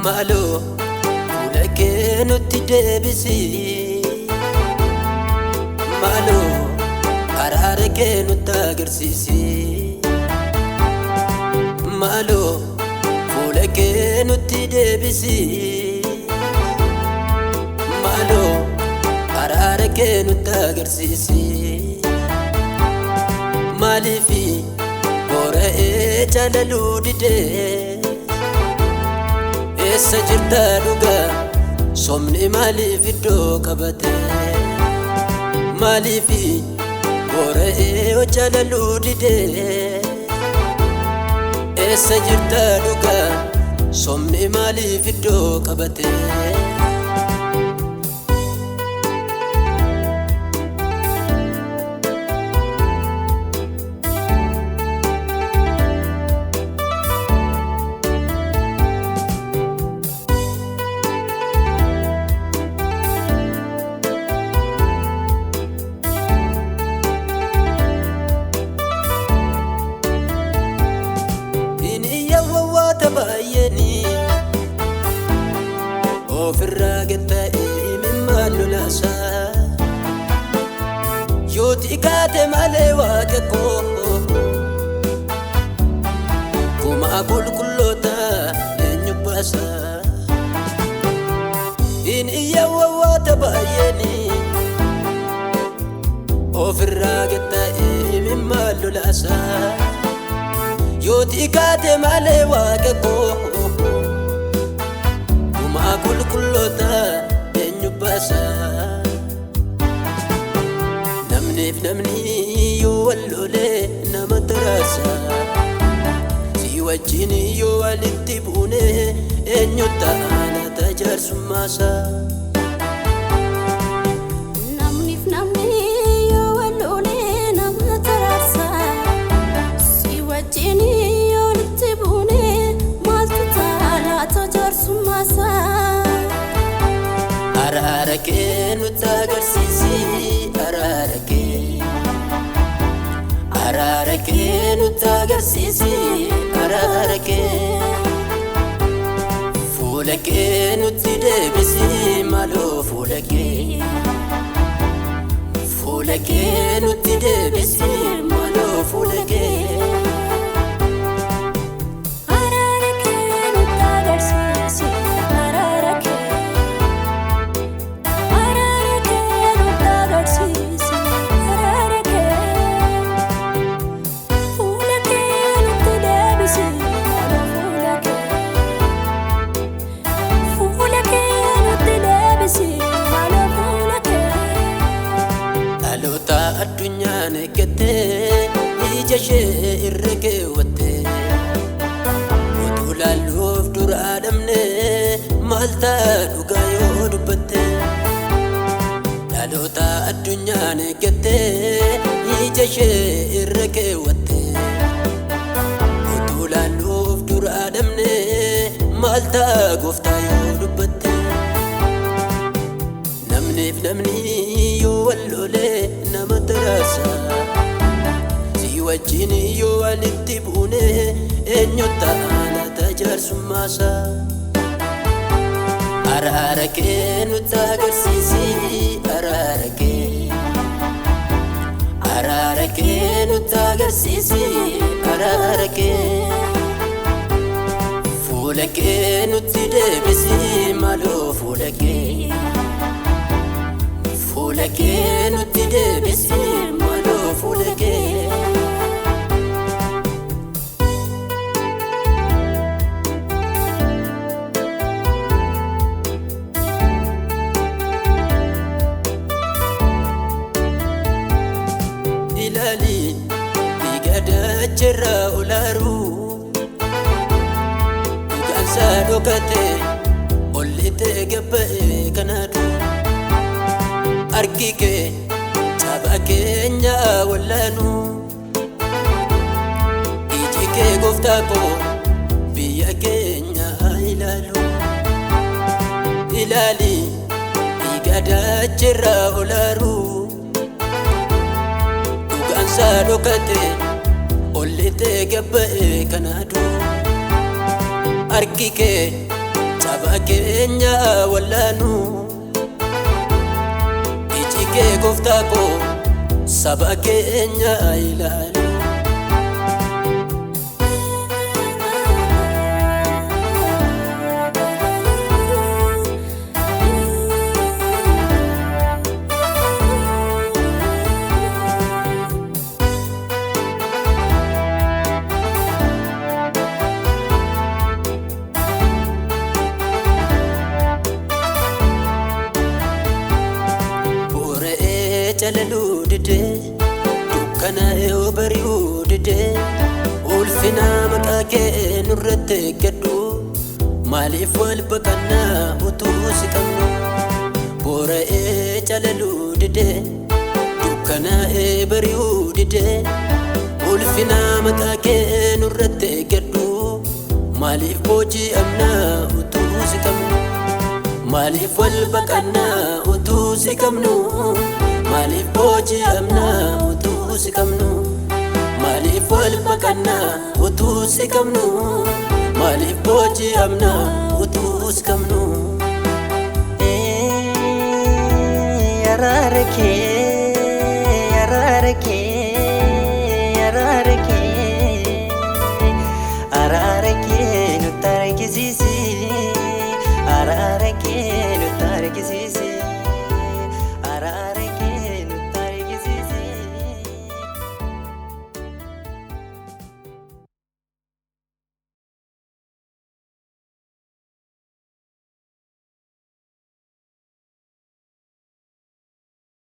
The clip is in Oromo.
Malo fuula kee nutti deebisi. Malo araara kee nutti agarsiisi. Malo fuula kee nutti deebisi. Malo araara kee nutti agarsiisi. Maaliifi boora'ee jaalaluu didee eessa jirta dhugaa somni maaliif iddoo qabate. Maaliifi boora'ee jaalaluu didee eessa jirta dhugaa somni maaliif iddoo qabate. Ofirraa gatta'ee mimmaan lolaasa yooti kaate malee waaqa koo kumaa qulqulloota eenyu baasa. Inni yawwawaata baay'eeni ofirraa gatta'ee mimmaan lolaasa yooti kaate malee waaqa koo qulqulloota eenyu baasa. Namniif namni yoo wal lolee nama taraasa. Si wajjin yoo walitti buune eenyu taana tajaarsummaasa. Namniif namni yoo wal lolee nama taraasa. Si wajjin yoo walitti buune maaltu taana tajaarsummaasa. Araara kee nutti agarsiisi. Araara kee nutti agarsiisi. Araara kee fuula kee nutti deebisi. Maloo fuula kee nutti deebisi. Maloo fuula kee. Addunyaan eegattee ija ishee irra keewwattee utuu laalluuf dura adamnee maal ta'a dhugaa yoo dubbatte. Dhaloota addunyaan eegattee ija ishee irra keewwattee utuu laalluuf dura adamnee maal ta'a gooftaa yoo dubbatte. Namniif namni yoo wal lolee nama taraasa. Si wajjin yoo walitti buune eenyu taana tajaarsummaasa. Araara kee nutti agarsiisi. Araara kee nutti agarsiisi. Araara kee fuula kee nutti deebisi. Maloo fuula kee. Fuula kee nutti deebisi. Maloo fuula kee. Ilaali dhiiga dachirraa olaaru dhugaansaa dhokatee ollitee gabba'ee kanaadhu. Harki kee saba keenya wallaanu. Iji kee gooftaa koo biyya keenya ilaalu. Ilaali dhiiga dachirraa olaaru dhugaansaa dhokatee ollitee gabba'ee kanaadhu. Harki kee saba keenya wallaanu iji kee gooftaa koo saba keenya ilaalu. Jalalu dide dukkana bari'u dide ulfina maqaa kee nurratti gaddu maaliif wal baqannaa utuu si qabnu. Boora'ee jalalu dide dukkana bari'u dide ulfina maqaa kee nurratti gaddu maaliif booji'amnaa utuu si qabnu. Maaliif wal baqannaa utuu si qabnu. Maaliif booji'amnaa utuu si qabnu. Maaliif wal baqannaa utuu si qabnu. Maaliif booji'amnaa utuu si qabnu. Araara kee araara kee araara kee araara kee nutti argisiisi araara kee nutti argisiisi.